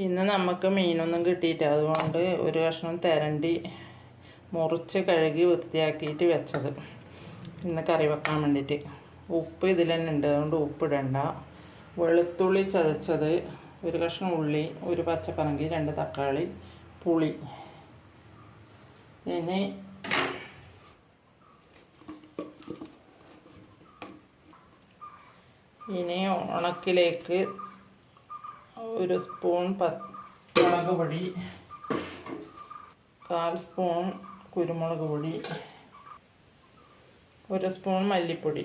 ഇന്ന് നമുക്ക് മീനൊന്നും കിട്ടിയില്ല, അതുകൊണ്ട് ഒരു കഷ്ണം തെരണ്ടി മുറിച്ച് കഴുകി വൃത്തിയാക്കിയിട്ട് വെച്ചത് ഇന്ന് കറി വെക്കാൻ വേണ്ടിയിട്ട്. ഉപ്പ് ഇതിൽ തന്നെ ഉണ്ട്, അതുകൊണ്ട് ഉപ്പിടണ്ട. വെളുത്തുള്ളി ചതച്ചത്, ഒരു കഷ്ണം ഉള്ളി, ഒരു പച്ചപ്പറങ്കി, 2 തക്കാളി, പുളി. ഇനി ഉണക്കിലേക്ക് 1 സ്പൂൺ മുളക് പൊടി, 1/4 സ്പൂൺ കുരുമുളക് പൊടി, 1 സ്പൂൺ മല്ലിപ്പൊടി.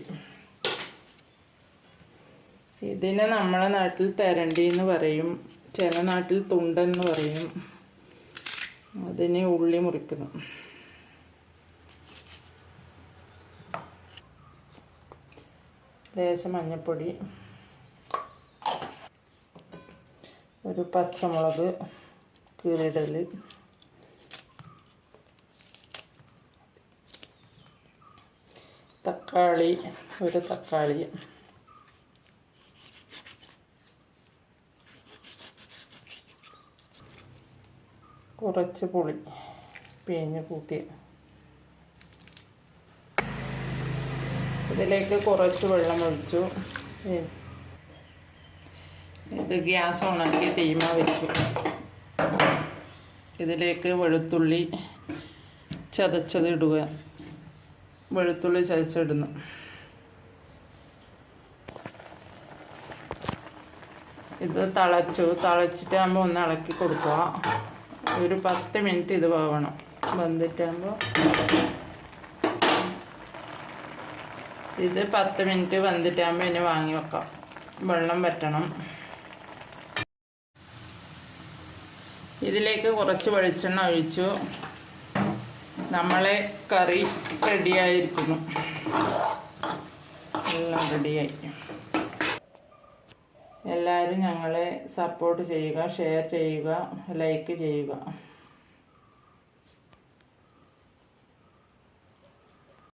ഇതിന് നമ്മളെ നാട്ടിൽ തെരണ്ടി എന്ന് പറയും, ചില നാട്ടിൽ തുണ്ടെന്ന് പറയും. അതിന് ഉള്ളി മുറിക്കുന്നു. ലേശം മഞ്ഞൾപ്പൊടി, ഒരു പച്ചമുളക് കീറിയിടൽ, തക്കാളി, 1 തക്കാളി, കുറച്ച് പുളി പിഴിഞ്ഞ് കൂട്ടി. ഇതിലേക്ക് കുറച്ച് വെള്ളം ഒഴിച്ചു. ഇത് ഗ്യാസ് ഓണാക്കി തീമ വെച്ചു. ഇതിലേക്ക് വെളുത്തുള്ളി ചതച്ചത് ഇടുക. വെളുത്തുള്ളി ചതച്ചിടുന്നു. ഇത് തിളച്ചിട്ടാകുമ്പോൾ ഒന്ന് ഇളക്കി കൊടുക്കുക. ഒരു 10 മിനിറ്റ് ഇത് വേവണം. വെന്തിട്ടാകുമ്പോൾ ഇത് 10 മിനിറ്റ് വെന്തിട്ടാകുമ്പോൾ ഇനി വാങ്ങി വെക്കാം. വെള്ളം വറ്റണം. ഇതിലേക്ക് കുറച്ച് വെളിച്ചെണ്ണ ഒഴിച്ചു. നമ്മളെ കറി റെഡിയായിരിക്കുന്നു. എല്ലാം റെഡിയായി. എല്ലാവരും ഞങ്ങളെ സപ്പോർട്ട് ചെയ്യുക, ഷെയർ ചെയ്യുക, ലൈക്ക് ചെയ്യുക.